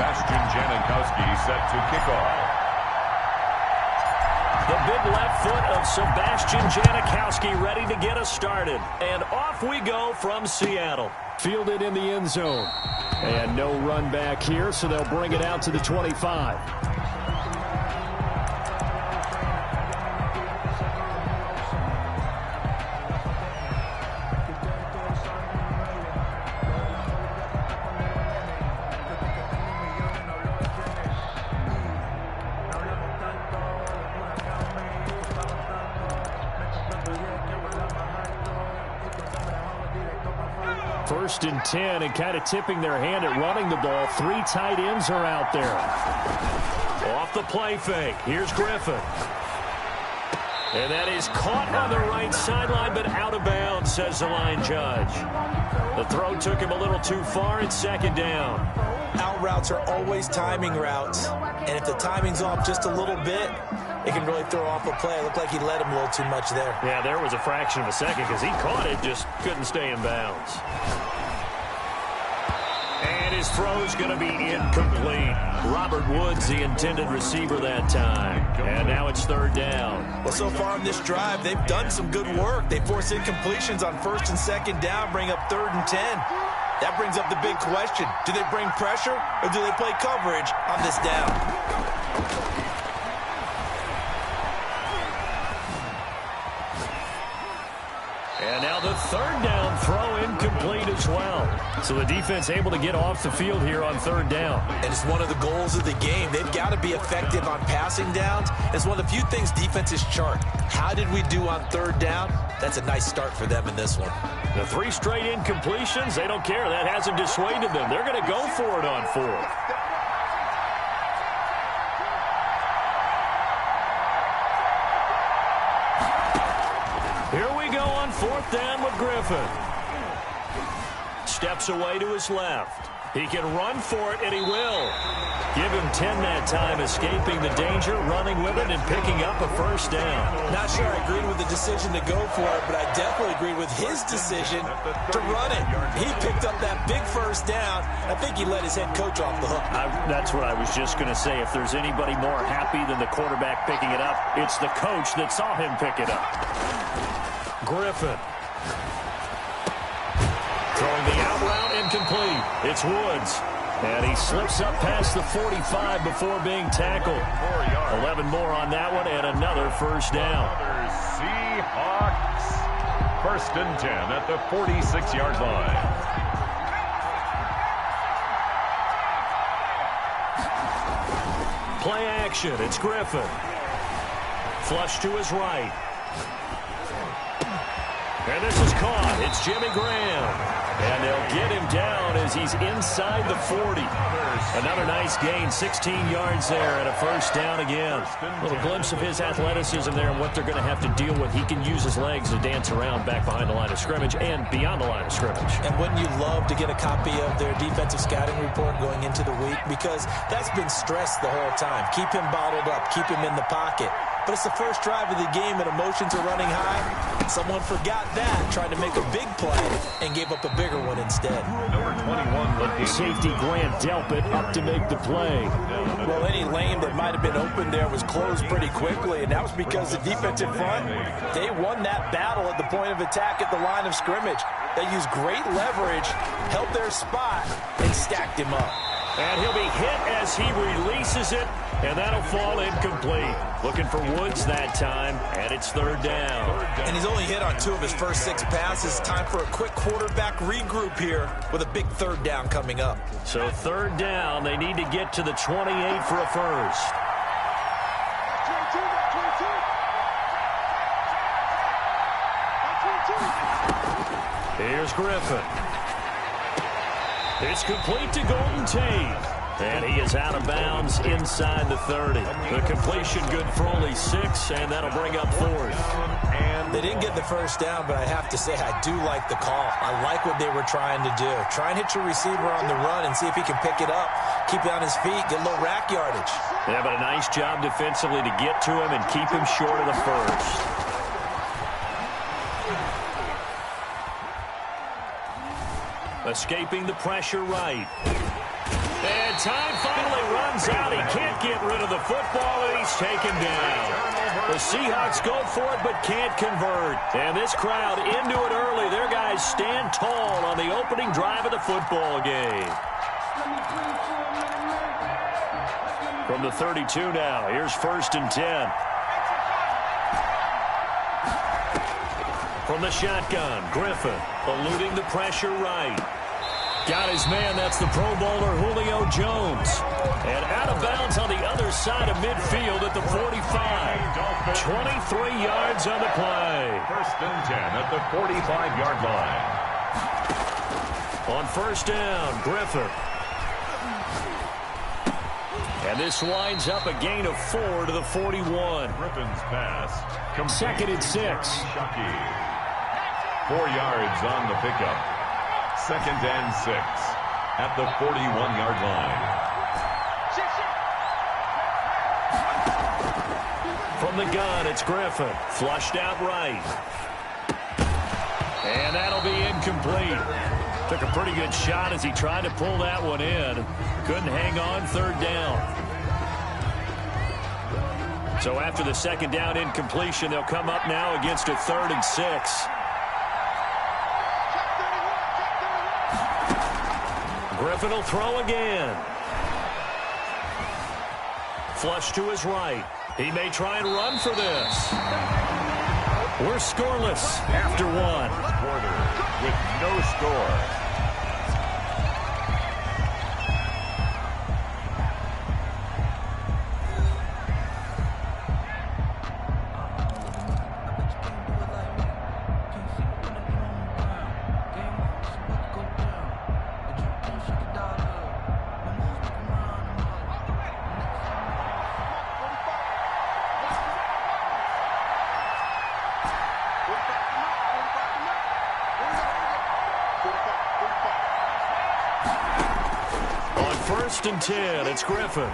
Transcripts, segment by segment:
Sebastian Janikowski set to kick off. The big left foot of Sebastian Janikowski ready to get us started. And off we go from Seattle. Fielded in the end zone. And no run back here, so they'll bring it out to the 25. First and 10, and kind of tipping their hand at running the ball. 3 tight ends are out there. Off the play fake. Here's Griffin. And that is caught on the right sideline, but out of bounds, says the line judge. The throw took him a little too far. It's second down. Out routes are always timing routes. And if the timing's off just a little bit, it can really throw off a play. It looked like he let him a little too much there. Yeah, there was a fraction of a second because he caught it, just couldn't stay in bounds. And his throw's going to be incomplete. Robert Woods, the intended receiver that time. And now it's third down. Well, so far in this drive, they've done some good work. They force incompletions on first and second down, bring up 3rd and 10. That brings up the big question. Do they bring pressure or do they play coverage on this down? And now the third down throw incomplete as well. So the defense able to get off the field here on third down. And it's one of the goals of the game. They've got to be effective on passing downs. It's one of the few things defenses chart. How did we do on third down? That's a nice start for them in this one. The 3 straight incompletions, they don't care. That hasn't dissuaded them. They're going to go for it on 4th. Here we go on 4th down with Griffin. Steps away to his left. He can run for it, and he will. Give him 10 that time, escaping the danger, running with it, and picking up a first down. Not sure I agreed with the decision to go for it, but I definitely agreed with his decision to run it. He picked up that big first down. I think he let his head coach off the hook. That's what I was just going to say. If there's anybody more happy than the quarterback picking it up, it's the coach that saw him pick it up. Griffin. Throwing the out route incomplete. It's Woods. And he slips up past the 45 before being tackled. 11 more on that one and another first down. Seahawks. 1st and 10 at the 46-yard line. Play action. It's Griffin. Flush to his right. And this is caught. It's Jimmy Graham. And they'll get him down as he's inside the 40. Another nice gain, 16 yards there and a first down again. A little glimpse of his athleticism there and what they're going to have to deal with. He can use his legs to dance around back behind the line of scrimmage and beyond the line of scrimmage. And wouldn't you love to get a copy of their defensive scouting report going into the week? Because that's been stressed the whole time. Keep him bottled up. Keep him in the pocket. But it's the first drive of the game and emotions are running high. Someone forgot that, trying to make a big play, and gave up a bigger one instead. Number 21. Safety Grant Delpit up to make the play. Well, any lane that might have been open there was closed pretty quickly, and that was because the defensive front, they won that battle at the point of attack at the line of scrimmage. They used great leverage, held their spot, and stacked him up. And he'll be hit as he releases it, and that'll fall incomplete. Looking for Woods that time, and it's third down. And he's only hit on 2 of his first 6 passes. Time for a quick quarterback regroup here with a big third down coming up. So third down, they need to get to the 28 for a first. Here's Griffin. It's complete to Golden Tate. And he is out of bounds inside the 30. The completion good for only 6, and that'll bring up 4th. And they didn't get the first down, but I have to say I do like the call. I like what they were trying to do. Try and hit your receiver on the run and see if he can pick it up. Keep it on his feet, get a little rack yardage. Yeah, but a nice job defensively to get to him and keep him short of the first. Escaping the pressure right. And time finally runs out. He can't get rid of the football, and he's taken down. The Seahawks go for it but can't convert. And this crowd into it early. Their guys stand tall on the opening drive of the football game. From the 32 now, here's 1st and 10. From the shotgun, Griffin eluding the pressure right. Got his man, that's the Pro Bowler Julio Jones. And out of bounds on the other side of midfield at the 45. 23 yards on the play. 1st and 10 at the 45-yard line. On 1st down, Griffin. And this winds up a gain of 4 to the 41. Griffin's pass. 2nd and 6. Shockey. 4 yards on the pickup. 2nd and 6 at the 41-yard line. From the gun, it's Griffin. Flushed out right. And that'll be incomplete. Took a pretty good shot as he tried to pull that one in. Couldn't hang on 3rd down. So after the 2nd down incompletion, they'll come up now against a 3rd and 6. Griffin will throw again. Flush to his right. He may try and run for this. We're scoreless after 1. Quarter with no score. On 1st and 10, it's Griffin.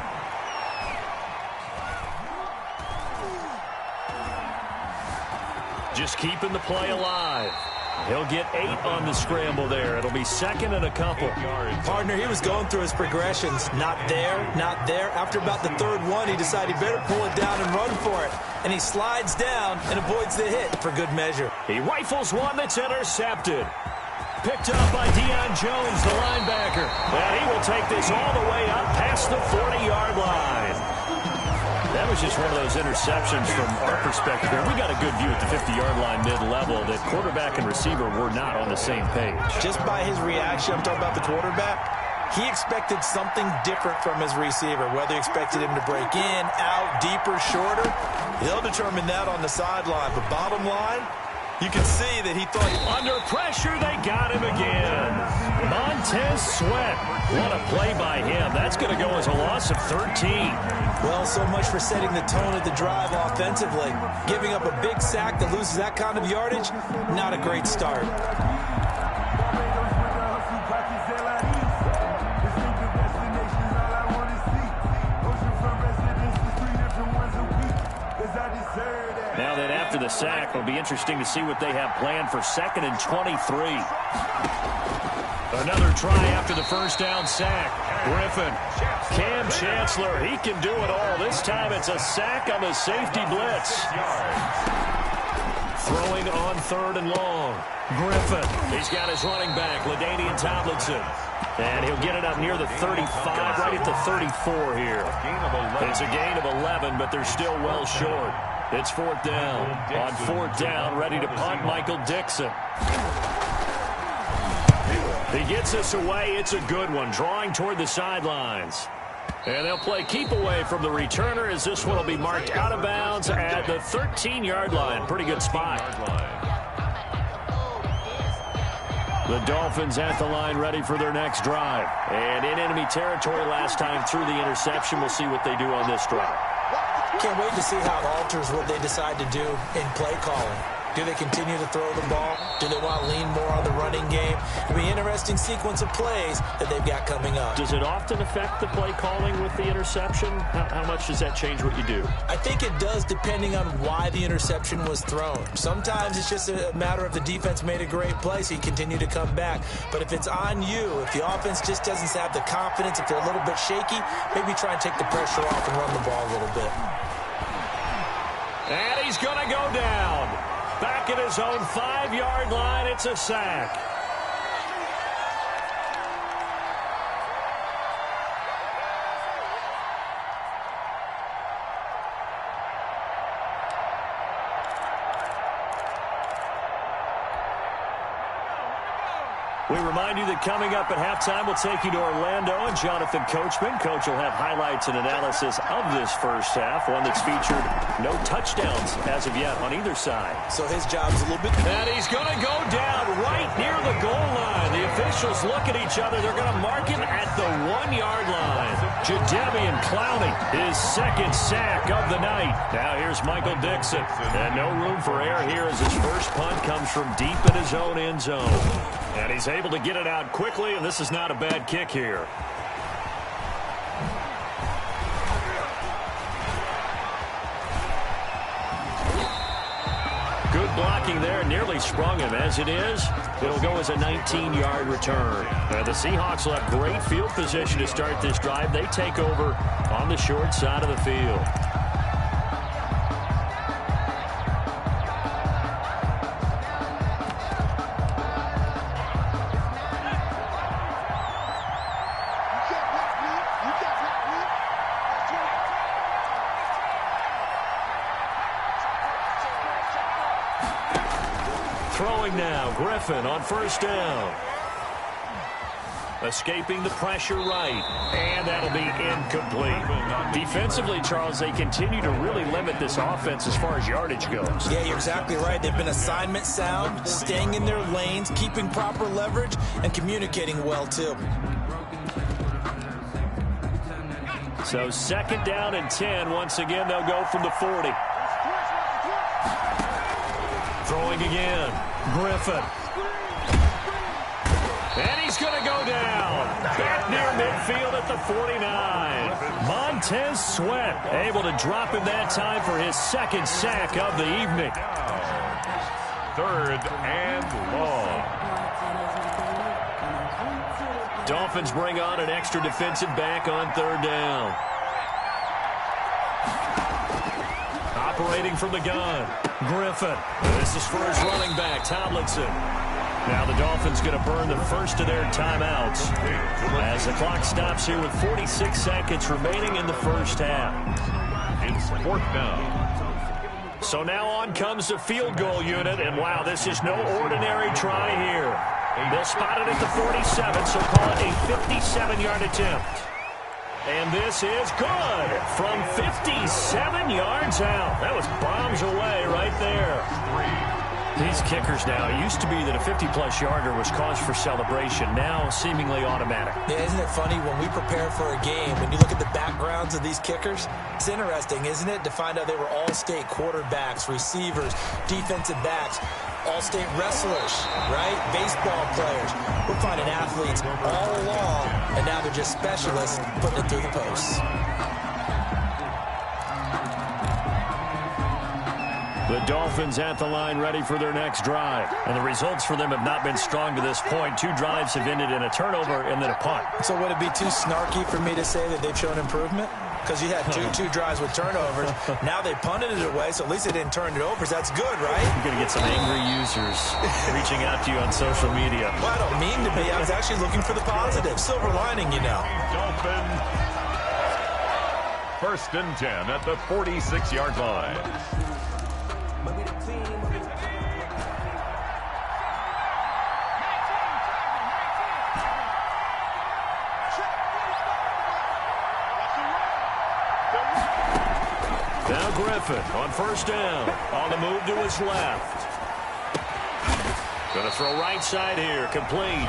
Just keeping the play alive. He'll get 8 on the scramble there. It'll be 2nd and a couple. Partner, he was going through his progressions. Not there, not there. After about the 3rd one, he decided he better pull it down and run for it. And he slides down and avoids the hit for good measure. He rifles one that's intercepted. Picked up by Deion Jones, the linebacker. And he will take this all the way up past the 40-yard line. That was just one of those interceptions from our perspective here. We got a good view at the 50-yard line mid-level that quarterback and receiver were not on the same page. Just by his reaction, I'm talking about the quarterback, he expected something different from his receiver. Whether he expected him to break in, out, deeper, shorter, they'll determine that on the sideline. But bottom line, you can see that he thought... Under pressure, they got him again. Montez Sweat. What a play by him. That's going to go as a loss of 13. Well, so much for setting the tone of the drive offensively. Giving up a big sack that loses that kind of yardage, not a great start. Now then, after the sack, it'll be interesting to see what they have planned for 2nd and 23. Another try after the 1st down sack. Griffin. Cam Chancellor, he can do it all. This time it's a sack on the safety blitz. Throwing on 3rd and long. Griffin. He's got his running back, LaDainian Tomlinson. And he'll get it up near the 35, right at the 34 here. It's a gain of 11, but they're still well short. It's 4th down. On 4th down, ready to punt, Michael Dixon. He gets us away. It's a good one, drawing toward the sidelines. And they'll play keep away from the returner as this one will be marked out of bounds at the 13-yard line. Pretty good spot. The Dolphins at the line ready for their next drive. And in enemy territory last time through the interception. We'll see what they do on this drive. Can't wait to see how it alters what they decide to do in play calling. Do they continue to throw the ball? Do they want to lean more on the running game? It'll be an interesting sequence of plays that they've got coming up. Does it often affect the play calling with the interception? How much does that change what you do? I think it does, depending on why the interception was thrown. Sometimes it's just a matter of the defense made a great play, so you continue to come back. But if it's on you, if the offense just doesn't have the confidence, if they're a little bit shaky, maybe try and take the pressure off and run the ball a little bit. And he's going to go down. Back at his own 5-yard line, it's a sack. We remind you that coming up at halftime, we'll take you to Orlando and Jonathan Coachman. Coach will have highlights and analysis of this first half, one that's featured no touchdowns as of yet on either side. So his job's a little bit... And he's going to go down right near the goal line. The officials look at each other. They're going to mark him at the 1-yard line. Jadeveon Clowney, his second sack of the night. Now here's Michael Dixon. And no room for error here as his first punt comes from deep in his own end zone. And he's able to get it out quickly, and this is not a bad kick here. Good blocking there, nearly sprung him. As it is, it'll go as a 19-yard return. And the Seahawks will have great field position to start this drive. They take over on the short side of the field. Throwing now, Griffin on first down. Escaping the pressure right, and that'll be incomplete. Defensively, Charles, they continue to really limit this offense as far as yardage goes. Yeah, you're exactly right. They've been assignment sound, staying in their lanes, keeping proper leverage, and communicating well, too. So second down and 10. Once again, they'll go from the 40. Throwing again, Griffin. And he's going to go down. Back near midfield at the 49. Montez Sweat able to drop him that time for his second sack of the evening. 3rd and long. Dolphins bring on an extra defensive back on 3rd down. Operating from the gun, Griffin. This is for his running back, Tomlinson. Now the Dolphins going to burn the first of their timeouts as the clock stops here with 46 seconds remaining in the first half. It's 4th down. So now on comes the field goal unit, and wow, this is no ordinary try here. They'll spot it at the 47, so call it a 57-yard attempt. And this is good from 57 yards out. That was bombs away right there. These kickers now, it used to be that a 50-plus yarder was cause for celebration. Now seemingly automatic. Yeah, isn't it funny when we prepare for a game, when you look at the backgrounds of these kickers, it's interesting, isn't it, to find out they were all-state quarterbacks, receivers, defensive backs, all-state wrestlers, right? Baseball players. We're finding athletes all along, and now they're just specialists putting it through the posts. The Dolphins at the line ready for their next drive. And the results for them have not been strong to this point. 2 drives have ended in a turnover and then a punt. So would it be too snarky for me to say that they've shown improvement? Because you had two drives with turnovers. Now they punted it away, so at least they didn't turn it over. So that's good, right? You're going to get some angry users reaching out to you on social media. Well, I don't mean to be. I was actually looking for the positive. Silver lining, you know. Dolphins. 1st and 10 at the 46-yard line. Now Griffin on first down. On the move to his left. Going to throw right side here. Complete.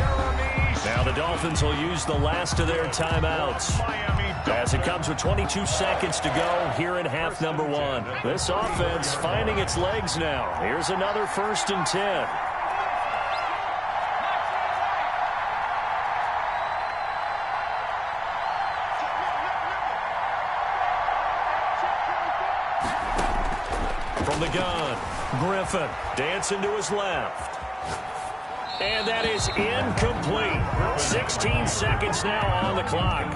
Now the Dolphins will use the last of their timeouts as it comes with 22 seconds to go here in half number 1. This offense finding its legs now. Here's another 1st and 10. From the gun, Griffin dancing to his left. And that is incomplete. 16 seconds now on the clock.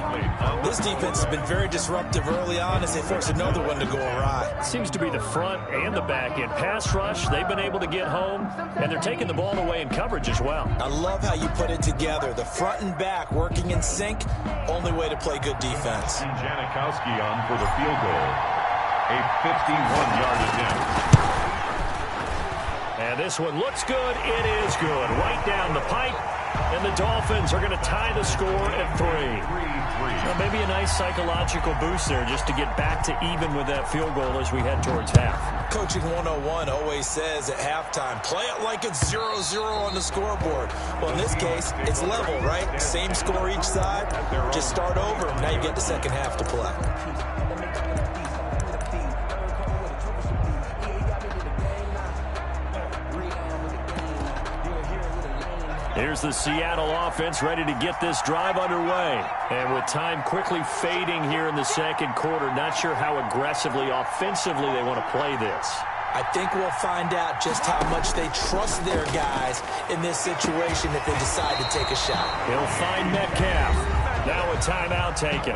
This defense has been very disruptive early on as they force another one to go awry. Seems to be the front and the back end. Pass rush, they've been able to get home, and they're taking the ball away in coverage as well. I love how you put it together. The front and back working in sync, only way to play good defense. Janikowski on for the field goal. A 51-yard attempt. And this one looks good. It is good. Right down the pipe. And the Dolphins are going to tie the score at 3. Well, maybe a nice psychological boost there just to get back to even with that field goal as we head towards half. Coaching 101 always says at halftime, play it like it's 0-0 on the scoreboard. Well, in this case, it's level, right? Same score each side. Just start over. Now you get the second half to play. Here's the Seattle offense ready to get this drive underway. And with time quickly fading here in the second quarter, not sure how aggressively, offensively they want to play this. I think we'll find out just how much they trust their guys in this situation if they decide to take a shot. He'll find Metcalf. Now a timeout taken.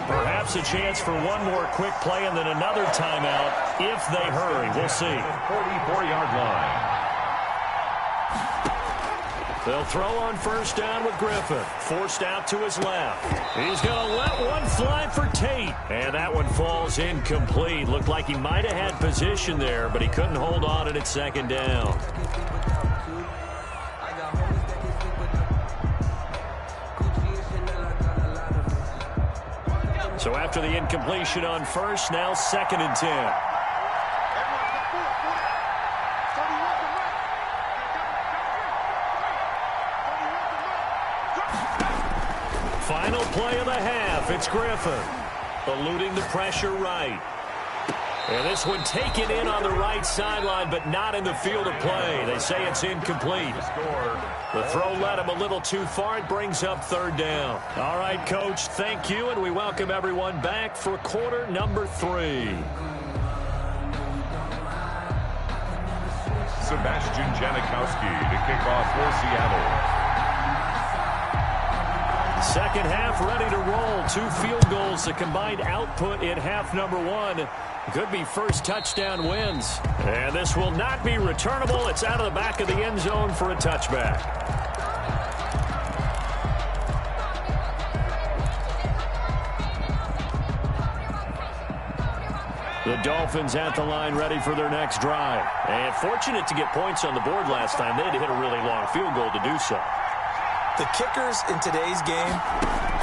Perhaps a chance for one more quick play and then another timeout if they hurry. We'll see. 44-yard line. They'll throw on first down with Griffin. Forced out to his left. He's going to let one fly for Tate. And that one falls incomplete. Looked like he might have had position there, but he couldn't hold on at second down. So after the incompletion on first, now 2nd and 10. Final play of the half. It's Griffin eluding the pressure right. And this one taken in on the right sideline, but not in the field of play. They say it's incomplete. The throw led him a little too far. It brings up 3rd down. All right, Coach, thank you, and we welcome everyone back for quarter number 3. Sebastian Janikowski to kick off for Seattle. Second half ready to roll. 2 field goals, the combined output in half number 1. Could be first touchdown wins. And this will not be returnable. It's out of the back of the end zone for a touchback. The Dolphins at the line ready for their next drive. And fortunate to get points on the board last time. They had to hit a really long field goal to do so. The kickers in today's game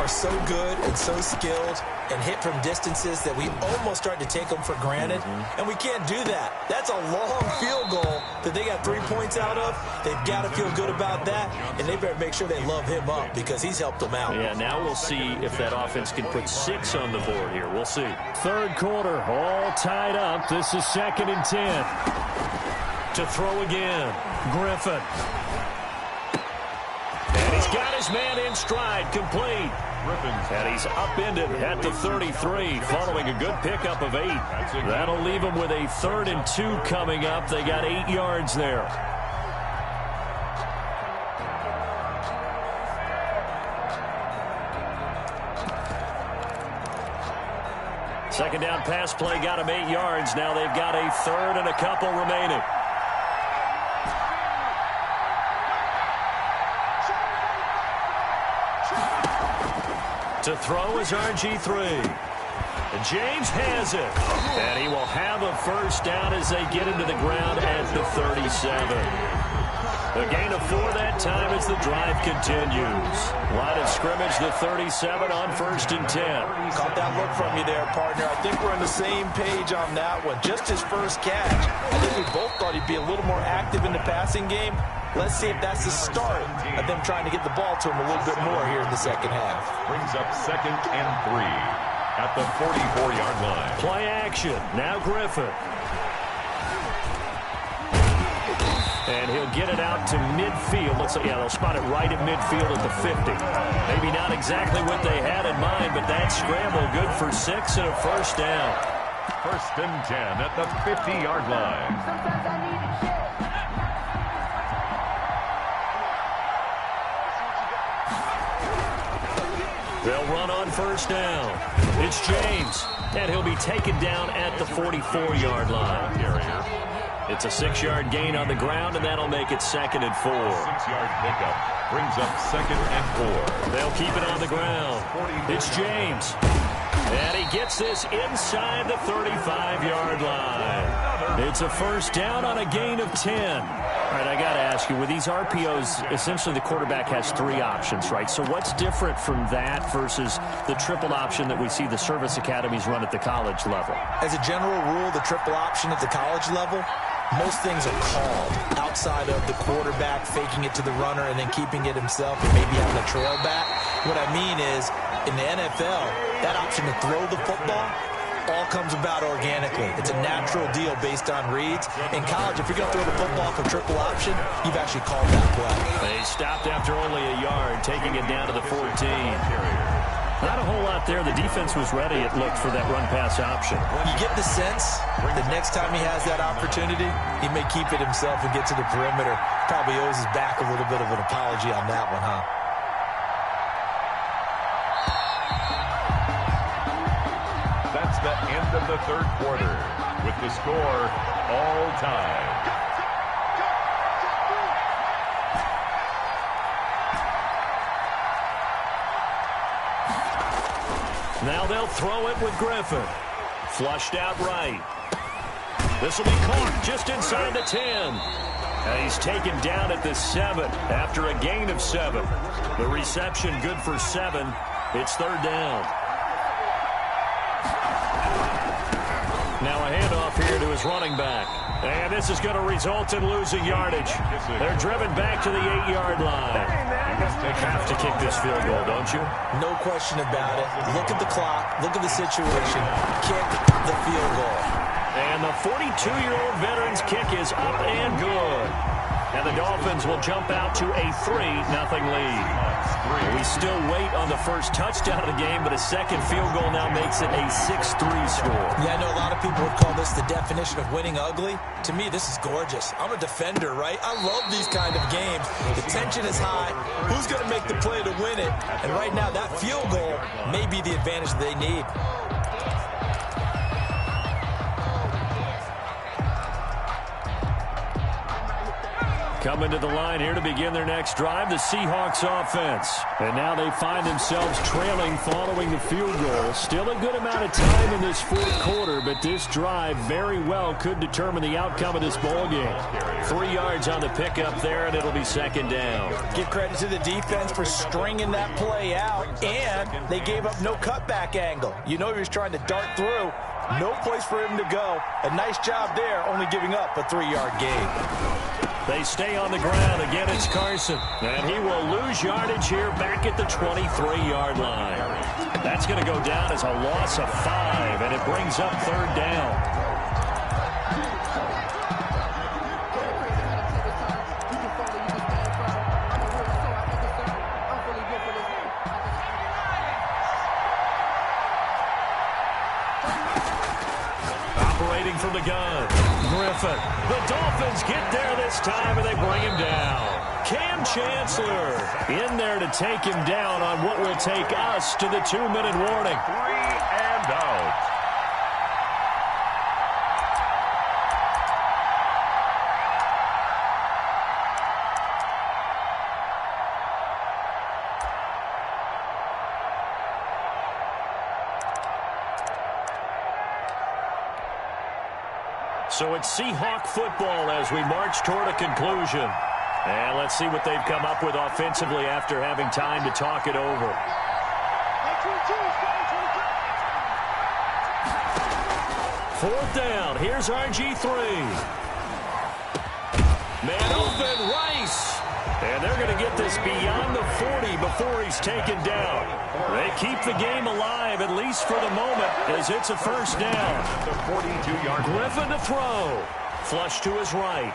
are so good and so skilled and hit from distances that we almost start to take them for granted, and we can't do that. That's a long field goal that they got 3 points out of. They've got to feel good about that, and they better make sure they love him up because he's helped them out. Yeah, now we'll see if that offense can put 6 on the board here. We'll see. 3rd quarter, all tied up. This is 2nd and 10. To throw again, Griffin. And he's got his man in stride, complete. And he's upended at the 33, following a good pickup of 8. That'll leave him with a 3rd and 2 coming up. They got 8 yards there. Second down pass play got him 8 yards. Now they've got a 3rd and a couple remaining. To throw is RG3. And James has it. And he will have a first down as they get into the ground at the 37. A gain of 4 that time as the drive continues. Line of scrimmage, the 37 on 1st and 10. Caught that look from you there, partner. I think we're on the same page on that one. Just his first catch. I think we both thought he'd be a little more active in the passing game. Let's see if that's the start of them trying to get the ball to him a little bit more here in the second half. Brings up 2nd and 3 at the 44-yard line. Play action. Now Griffin. And he'll get it out to midfield. Looks like, yeah, they'll spot it right at midfield at the 50. Maybe not exactly what they had in mind, but that scramble good for 6 and a first down. 1st and 10 at the 50-yard line. They'll run on first down. It's James, and he'll be taken down at the 44-yard line. It's a 6-yard gain on the ground, and that'll make it 2nd and 4. 6-yard pickup brings up 2nd and 4. They'll keep it on the ground. It's James. And he gets this inside the 35-yard line. It's a first down on a gain of 10. All right, I got to ask you, with these RPOs, essentially the quarterback has 3 options, right? So what's different from that versus the triple option that we see the service academies run at the college level? As a general rule, the triple option at the college level, most things are called outside of the quarterback faking it to the runner and then keeping it himself and maybe having a trail back. What I mean is, in the NFL, that option to throw the football all comes about organically. It's a natural deal based on reads. In college, if you're going to throw the football for triple option, you've actually called that play. They stopped after only a yard, taking it down to the 14. Not a whole lot there. The defense was ready, it looked, for that run-pass option. You get the sense the next time he has that opportunity, he may keep it himself and get to the perimeter. Probably owes his back a little bit of an apology on that one, huh? That's the end of the 3rd quarter, with the score all tied. Now they'll throw it with Griffin. Flushed out right. This will be caught just inside the 10. And he's taken down at the 7 after a gain of 7. The reception good for 7. It's 3rd down. Now a handoff here to his running back. And this is going to result in losing yardage. They're driven back to the 8-yard line. Have to kick this field goal, don't you? No question about it. Look at the clock. Look at the situation. Kick the field goal. And the 42-year-old veteran's kick is up and good. And the Dolphins will jump out to a 3-0 lead. We still wait on the first touchdown of the game, but a second field goal now makes it a 6-3 score. Yeah, I know a lot of people would call this the definition of winning ugly. To me, this is gorgeous. I'm a defender, right? I love these kind of games. The tension is high. Who's going to make the play to win it? And right now, that field goal may be the advantage they need. Coming to the line here to begin their next drive, the Seahawks offense. And now they find themselves trailing following the field goal. Still a good amount of time in this 4th quarter, but this drive very well could determine the outcome of this ballgame. 3 yards on the pickup there, and it'll be 2nd down. Give credit to the defense for stringing that play out, and they gave up no cutback angle. You know he was trying to dart through. No place for him to go. A nice job there, only giving up a 3-yard gain. They stay on the ground. Again, it's Carson. And he will lose yardage here back at the 23-yard line. That's going to go down as a loss of 5, and it brings up 3rd down. Operating from the gun, Griffin. The Dolphins get there this time, and they bring him down. Cam Chancellor in there to take him down on what will take us to the 2-minute warning. 3 and out. So it's Seahawk football as we march toward a conclusion. And let's see what they've come up with offensively after having time to talk it over. Fourth down. Here's RG3. Man open, Rice. And they're going to get this beyond the 40 before he's taken down. They keep the game alive, at least for the moment, as it's a first down. The 42-yard Griffin to throw. Flush to his right.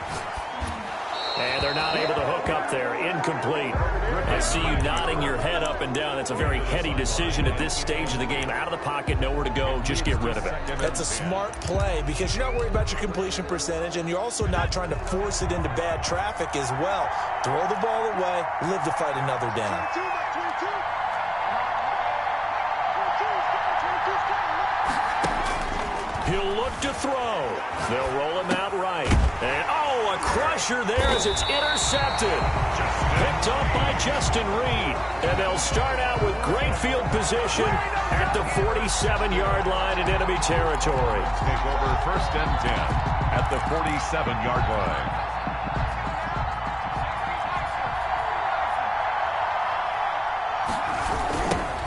And they're not able to hook up there. Incomplete. I see you nodding your head up and down. That's a very heady decision at this stage of the game. Out of the pocket, nowhere to go. Just get rid of it. That's a smart play because you're not worried about your completion percentage, and you're also not trying to force it into bad traffic as well. Throw the ball away, live to fight another down. He'll look to throw. They'll roll him out right. And, a crusher there as it's intercepted. Picked up by Justin Reed. And they'll start out with great field position at the 47-yard line in enemy territory. Take over first and 10 at the 47-yard line.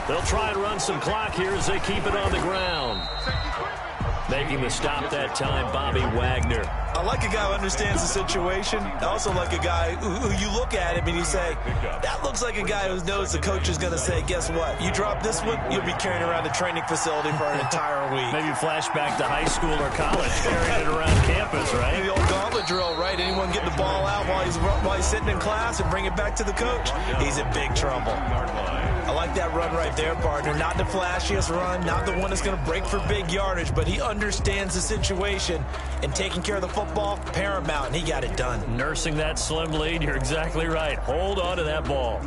They'll try and run some clock here as they keep it on the ground. Making the stop that time, Bobby Wagner. I like a guy who understands the situation. I also like a guy who you look at him and you say, that looks like a guy who knows the coach is going to say, guess what? You drop this one, you'll be carrying around the training facility for an entire week. Maybe flashback to high school or college, carrying it around campus, right? The old gauntlet drill, right? Anyone get the ball out while he's sitting in class and bring it back to the coach? He's in big trouble. I like that run right there, partner. Not the flashiest run, not the one that's going to break for big yardage, but he understands the situation, and taking care of the football, paramount, and he got it done. Nursing that slim lead, you're exactly right. Hold on to that ball.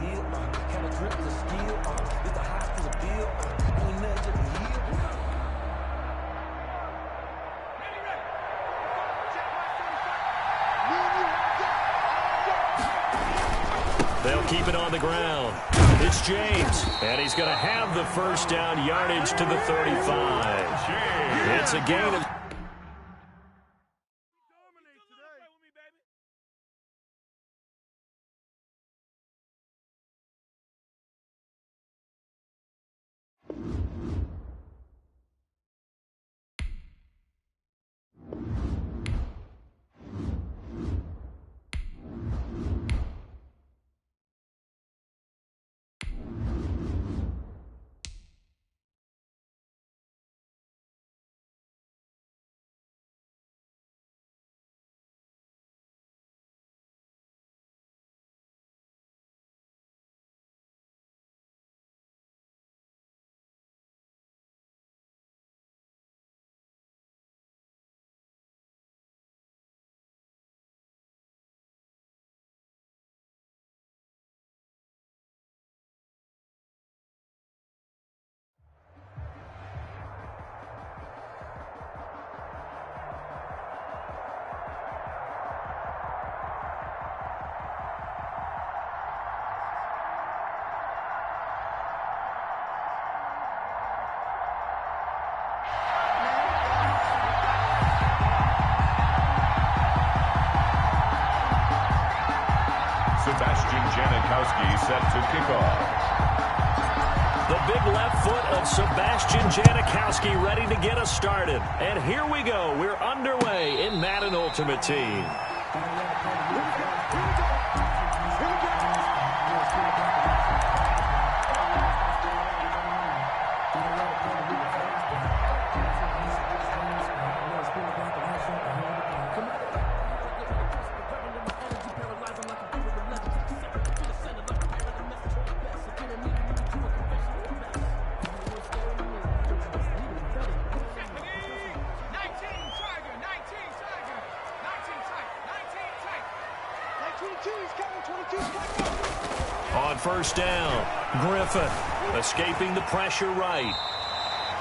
They'll keep it on the ground. It's James, and he's going to have the first down, yardage to the 35. It's a gain of... Sebastian Janikowski set to kick off. The big left foot of Sebastian Janikowski ready to get us started. And here we go. We're underway in Madden Ultimate Team. On first down, Griffin escaping the pressure right.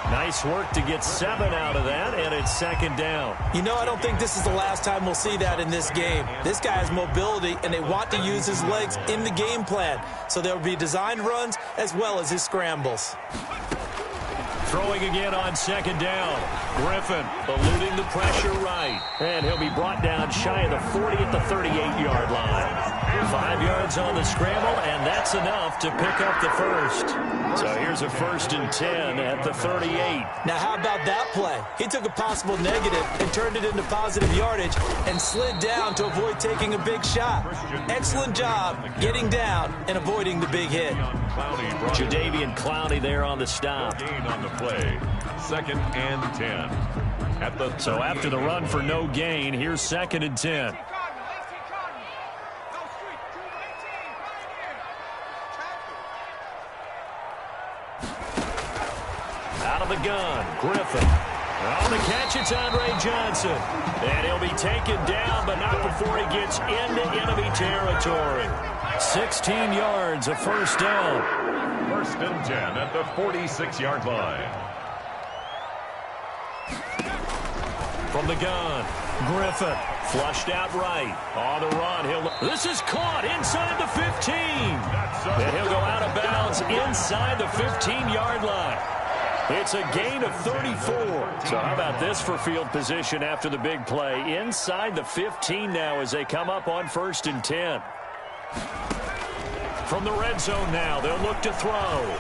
Nice work to get 7 out of that, and it's second down. You know, I don't think this is the last time we'll see that in this game. This guy has mobility, and they want to use his legs in the game plan. So there will be designed runs as well as his scrambles. Throwing again on second down. Griffin eluding the pressure right. And he'll be brought down shy of the 40 at the 38-yard line. 5 yards on the scramble, and that's enough to pick up the first. So here's a 1st and 10 at the 38. Now, how about that play? He took a possible negative and turned it into positive yardage and slid down to avoid taking a big shot. Excellent job getting down and avoiding the big hit. Jadeveon Clowney there on the stop. Gain on the play. 2nd and 10. So after the run for no gain, here's 2nd and 10. Out of the gun, Griffin. On the catch, it's Andre Johnson. And he'll be taken down, but not before he gets into enemy territory. 16 yards, a 1st down. 1st and 10 at the 46-yard line. From the gun, Griffin. Flushed out right. On the run. This is caught inside the 15. And he'll go out of bounds inside the 15-yard line. It's a gain of 34. So how about this for field position after the big play? Inside the 15 now as they come up on 1st and 10. From the red zone now, they'll look to throw.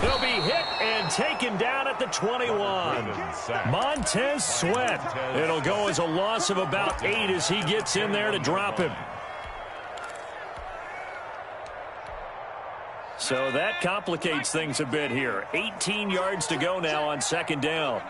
He'll be hit and taken down at the 21. Montez Sweat. It'll go as a loss of about 8 as he gets in there to drop him. So that complicates things a bit here. 18 yards to go now on 2nd down.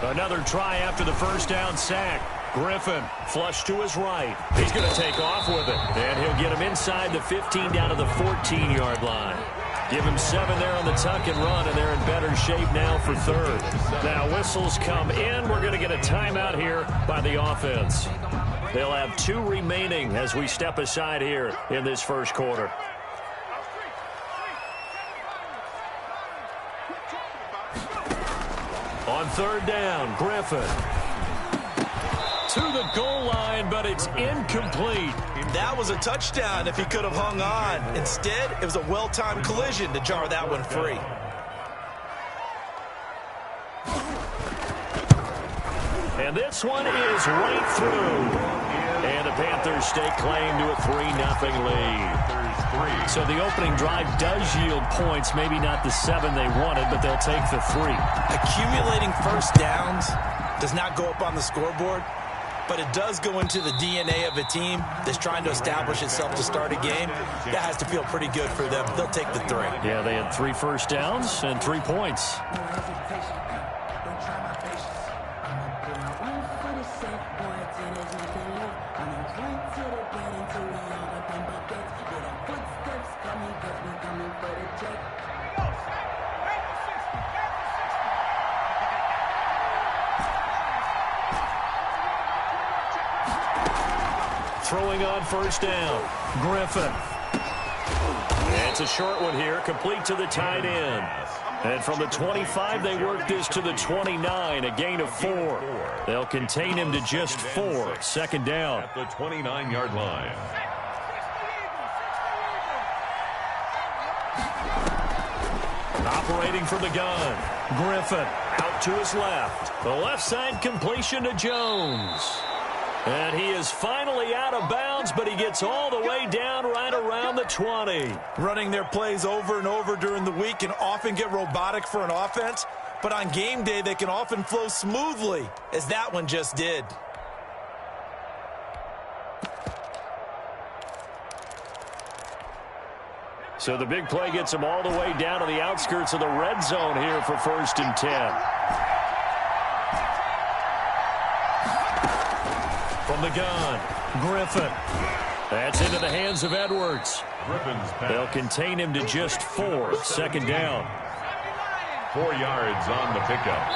Another try after the 1st down sack. Griffin flush to his right. He's going to take off with it. And he'll get him inside the 15 down to the 14-yard line. Give him 7 there on the tuck and run, and they're in better shape now for 3rd. Now whistles come in. We're going to get a timeout here by the offense. They'll have 2 remaining as we step aside here in this 1st quarter. On 3rd down, Griffin. To the goal line, but it's incomplete. That was a touchdown if he could have hung on. Instead, it was a well-timed collision to jar that one free. And this one is right through. And the Panthers stake claim to a 3-0 lead. So the opening drive does yield points, maybe not the 7 they wanted, but they'll take the 3. Accumulating 1st downs does not go up on the scoreboard, but it does go into the DNA of a team that's trying to establish itself to start a game. That has to feel pretty good for them. They'll take the 3. Yeah, they had 3 1st downs and 3 points. Throwing on 1st down, Griffin. And it's a short one here, complete to the tight end. And from the 25, they work this to the 29, a gain of 4. They'll contain him to just 4, 2nd down. At the 29-yard line. Operating from the gun, Griffin out to his left. The left side completion to Jones. And he is finally out of bounds, but he gets all the way down right around the 20. Running their plays over and over during the week can often get robotic for an offense, but on game day they can often flow smoothly, as that one just did. So the big play gets him all the way down to the outskirts of the red zone here for 1st and 10. From the gun, Griffin. That's into the hands of Edwards. They'll contain him to just 4, 2nd down. 4 yards on the pickup.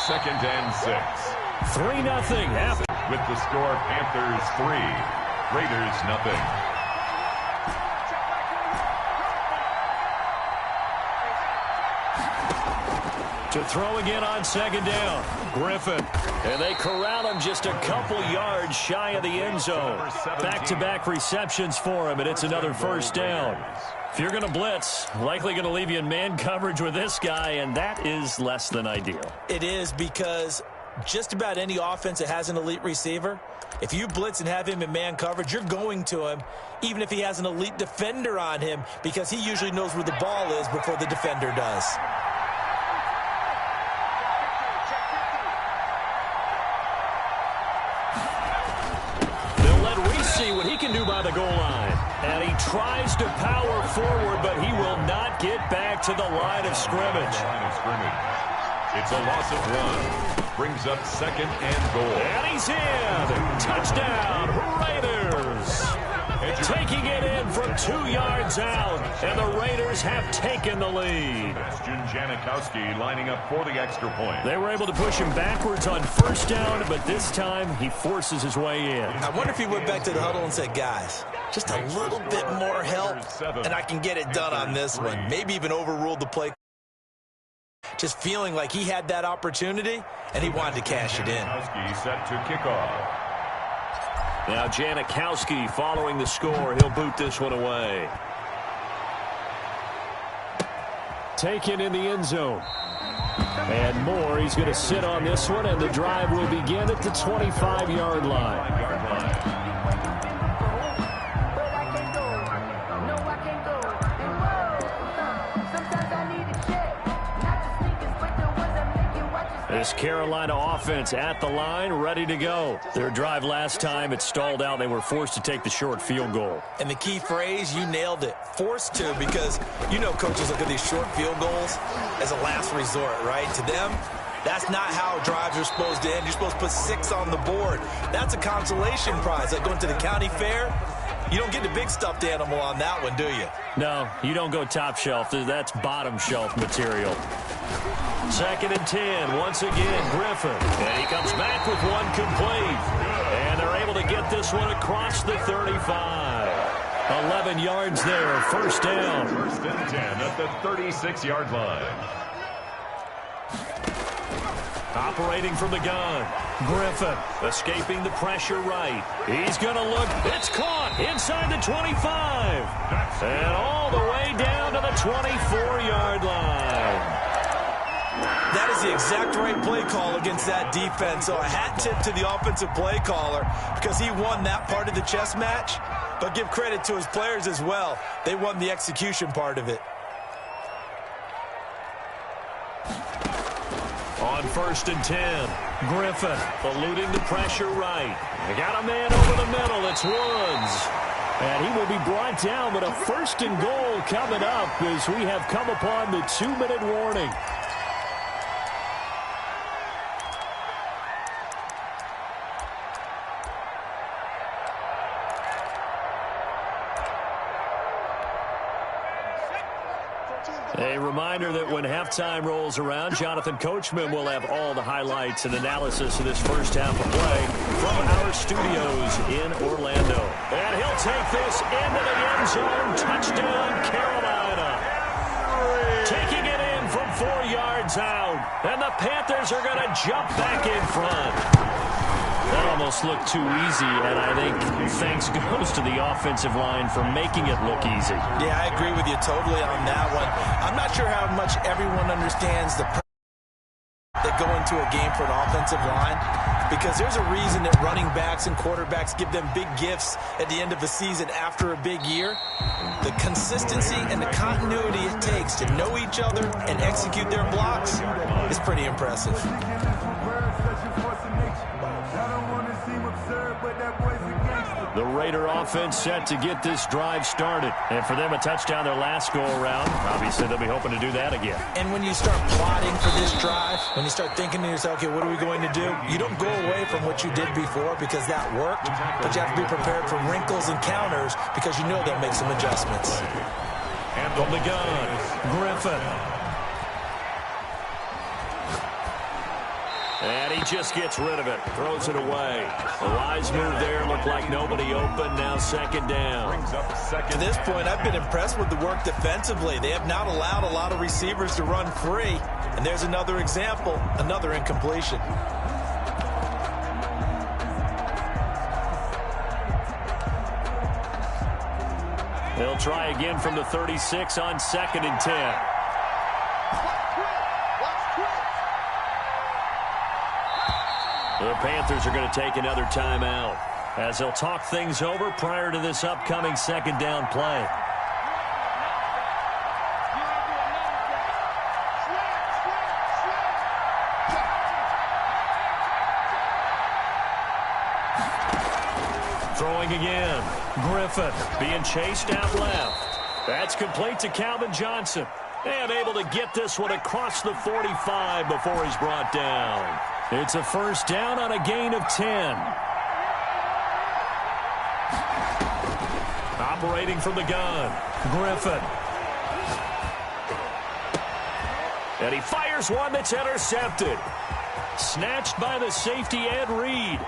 2nd and 6. 3-0 after. With the score, Panthers 3, Raiders 0. To throw again on 2nd down, Griffin. And they corral him just a couple yards shy of the end zone. Back-to-back receptions for him, and it's another 1st down. If you're going to blitz, likely going to leave you in man coverage with this guy, and that is less than ideal. It is, because just about any offense that has an elite receiver, if you blitz and have him in man coverage, you're going to him, even if he has an elite defender on him, because he usually knows where the ball is before the defender does. They'll let Reese see what he can do by the goal line. And he tries to power forward, but he will not get back to the line of scrimmage. It's a loss of 1. Brings up 2nd and goal. And he's in. Touchdown, Raiders. Taking it in from 2 yards out. And the Raiders have taken the lead. Sebastian Janikowski lining up for the extra point. They were able to push him backwards on 1st down, but this time he forces his way in. I wonder if he went back to the huddle and said, guys, just a little bit more help, and I can get it done on this one. Maybe even overruled the play. Just feeling like he had that opportunity, and he wanted to cash it in. Janikowski set to kickoff. Now Janikowski following the score. He'll boot this one away. Taken in the end zone. And Moore, he's going to sit on this one, and the drive will begin at the 25-yard line. This Carolina offense at the line, ready to go. Their drive last time, it stalled out. They were forced to take the short field goal. And the key phrase, you nailed it, forced to, because you know coaches look at these short field goals as a last resort, right? To them, that's not how drives are supposed to end. You're supposed to put 6 on the board. That's a consolation prize. Like going to the county fair, you don't get the big stuffed animal on that one, do you? No, you don't go top shelf. That's bottom shelf material. 2nd and 10. Once again, Griffin. And he comes back with one complete. And they're able to get this one across the 35. 11 yards there. 1st down. 1st and 10 at the 36-yard line. Operating from the gun. Griffin escaping the pressure right. He's going to look. It's caught inside the 25. And all the way down to the 24-yard line. That is the exact right play call against that defense. So a hat tip to the offensive play caller because he won that part of the chess match. But give credit to his players as well. They won the execution part of it. On 1st and 10, Griffin eluding the pressure right. They got a man over the middle. It's Woods. And he will be brought down, but a 1st and goal coming up as we have come upon the 2-minute warning. A reminder that when halftime rolls around, Jonathan Coachman will have all the highlights and analysis of this first half of play from our studios in Orlando. And he'll take this into the end zone. Touchdown, Carolina. Taking it in from 4 yards out. And the Panthers are going to jump back in front. That almost looked too easy, and I think thanks goes to the offensive line for making it look easy. Yeah, I agree with you totally on that one. I'm not sure how much everyone understands the that go into a game for an offensive line, because there's a reason that running backs and quarterbacks give them big gifts at the end of the season after a big year. The consistency and the continuity it takes to know each other and execute their blocks is pretty impressive. The Raider offense set to get this drive started. And for them, a touchdown their last go-around. Obviously, they'll be hoping to do that again. And when you start plotting for this drive, when you start thinking to yourself, okay, what are we going to do? You don't go away from what you did before because that worked, but you have to be prepared for wrinkles and counters because you know they'll make some adjustments. And from the gun, Griffin. And he just gets rid of it, throws it away. The wise move there, looked like nobody open, now 2nd down. To this point, I've been impressed with the work defensively. They have not allowed a lot of receivers to run free. And there's another example, another incompletion. They'll try again from the 36 on 2nd and 10. The Panthers are going to take another timeout as they'll talk things over prior to this upcoming second down play. Throwing again. Griffin being chased out left. That's complete to Calvin Johnson. And able to get this one across the 45 before he's brought down. It's a first down on a gain of 10. Operating from the gun. Griffin. And he fires one that's intercepted. Snatched by the safety, Ed Reed.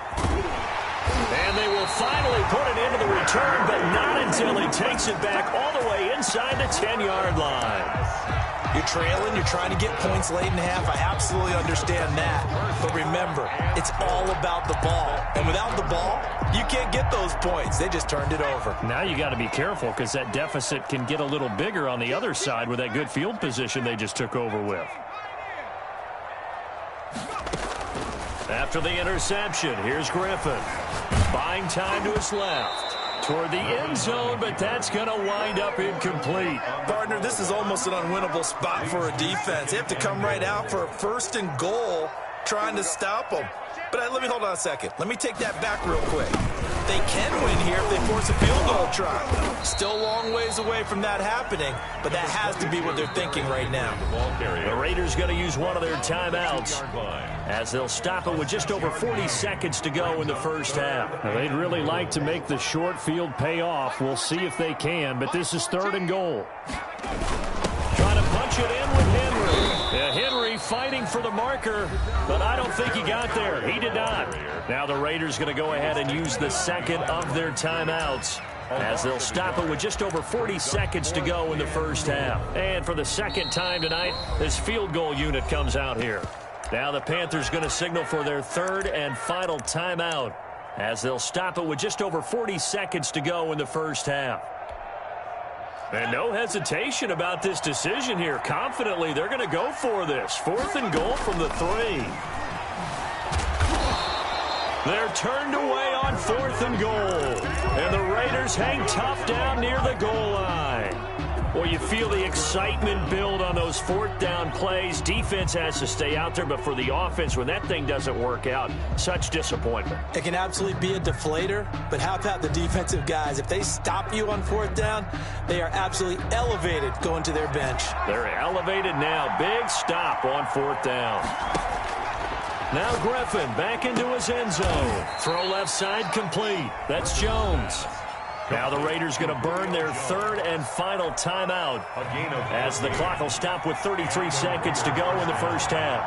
And they will finally put it into the return, but not until he takes it back all the way inside the 10-yard line. You're trailing, you're trying to get points late in half. I absolutely understand that. But remember, it's all about the ball. And without the ball, you can't get those points. They just turned it over. Now you got to be careful because that deficit can get a little bigger on the other side with that good field position they just took over with. After the interception, here's Griffin. Buying time to his left. Toward the end zone, but that's going to wind up incomplete. Partner, this is almost an unwinnable spot for a defense. They have to come right out for a first and goal trying to stop them. But let me hold on a second. Let me take that back real quick. They can win here if they force a field goal try. Still a long ways away from that happening, but that has to be what they're thinking right now. The Raiders going to use one of their timeouts as they'll stop it with just over 40 seconds to go in the first half. Now, they'd really like to make the short field pay off. We'll see if they can, but this is third and goal. Trying to punch it in with Henry. Yeah, Henry fighting for the marker, but I don't think he got there. He did not. Now the Raiders going to go ahead and use the second of their timeouts as they'll stop it with just over 40 seconds to go in the first half. And for the second time tonight, this field goal unit comes out here. Now the Panthers going to signal for their third and final timeout as they'll stop it with just over 40 seconds to go in the first half. And no hesitation about this decision here. Confidently, they're going to go for this. Fourth and goal from the 3. They're turned away on fourth and goal. And the Raiders hang tough down near the goal line. Well, you feel the excitement build on those fourth down plays. Defense has to stay out there, but for the offense, when that thing doesn't work out, such disappointment. It can absolutely be a deflator, but how about the defensive guys? If they stop you on fourth down, they are absolutely elevated going to their bench. They're elevated now. Big stop on fourth down. Now Griffin back into his end zone. Throw left side complete. That's Jones. Now the Raiders going to burn their third and final timeout as the clock will stop with 33 seconds to go in the first half.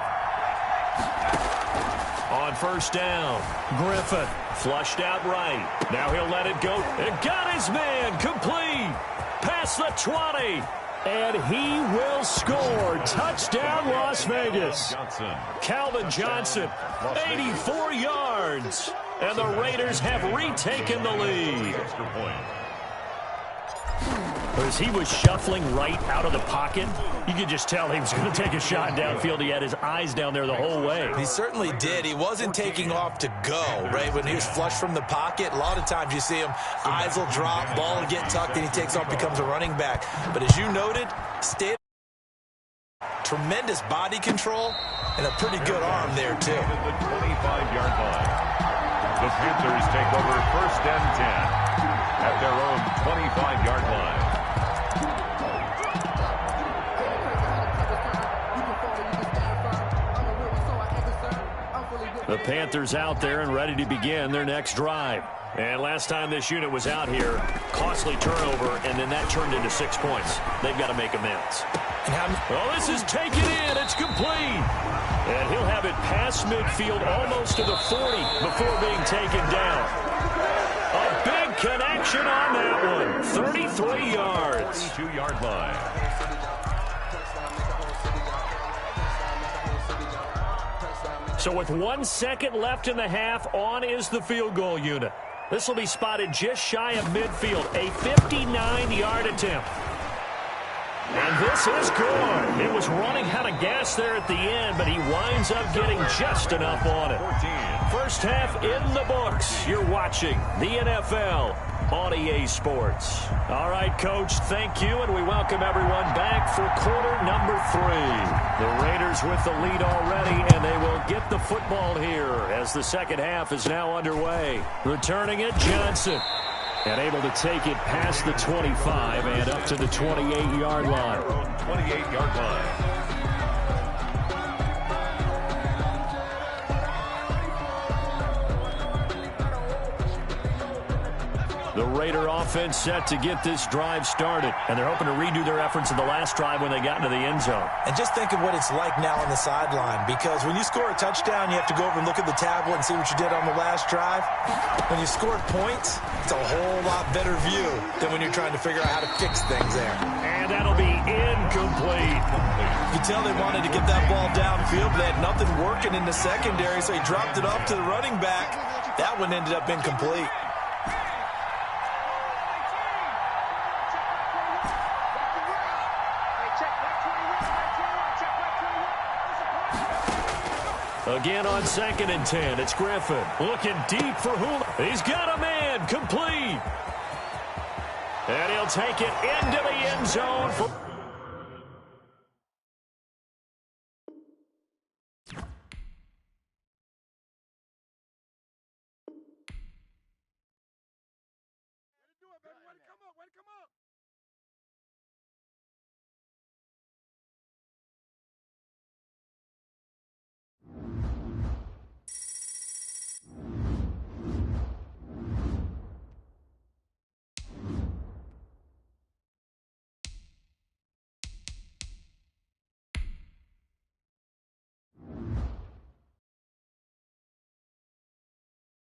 On first down, Griffin flushed out right. Now he'll let it go. It got his man complete. Past the 20. And he will score. Touchdown, Las Vegas. Calvin Johnson, 84 yards. And the Raiders have retaken the lead. As he was shuffling right out of the pocket, you could just tell he was going to take a shot downfield. He had his eyes down there the whole way. He certainly did. He wasn't taking off to go, right? When he was flushed from the pocket, a lot of times you see him, eyes will drop, ball will get tucked, and he takes off, becomes a running back. But as you noted, tremendous body control and a pretty good arm there, too. The 25-yard line. The Panthers take over first and 10 at their own 25-yard line. The Panthers out there and ready to begin their next drive. And last time this unit was out here, costly turnover, and then that turned into 6 points. They've got to make amends. Well, this is taken in. It's complete. And he'll have it past midfield almost to the 40 before being taken down. A big connection on that one. 33 yards. 32-yard line. So with 1 second left in the half, on is the field goal unit. This will be spotted just shy of midfield. A 59-yard attempt. And this is good. It was running out of gas there at the end, but he winds up getting just enough on it. First half in the books. You're watching the NFL on EA Sports. All right, Coach, thank you, and we welcome everyone back for quarter number 3. The Raiders with the lead already, and they will get the football here as the second half is now underway. Returning it, Johnson. And able to take it past the 25 and up to the 28-yard line. 28-yard line. The Raider offense set to get this drive started. And they're hoping to redo their efforts in the last drive when they got into the end zone. And just think of what it's like now on the sideline, because when you score a touchdown, you have to go over and look at the tablet and see what you did on the last drive. When you scored points, it's a whole lot better view than when you're trying to figure out how to fix things there. And that'll be incomplete. You can tell they wanted to get that ball downfield, but they had nothing working in the secondary, so he dropped it off to the running back. That one ended up incomplete. Again on 2nd and 10, it's Griffin. Looking deep for Hula. He's got a man, complete. And he'll take it into the end zone for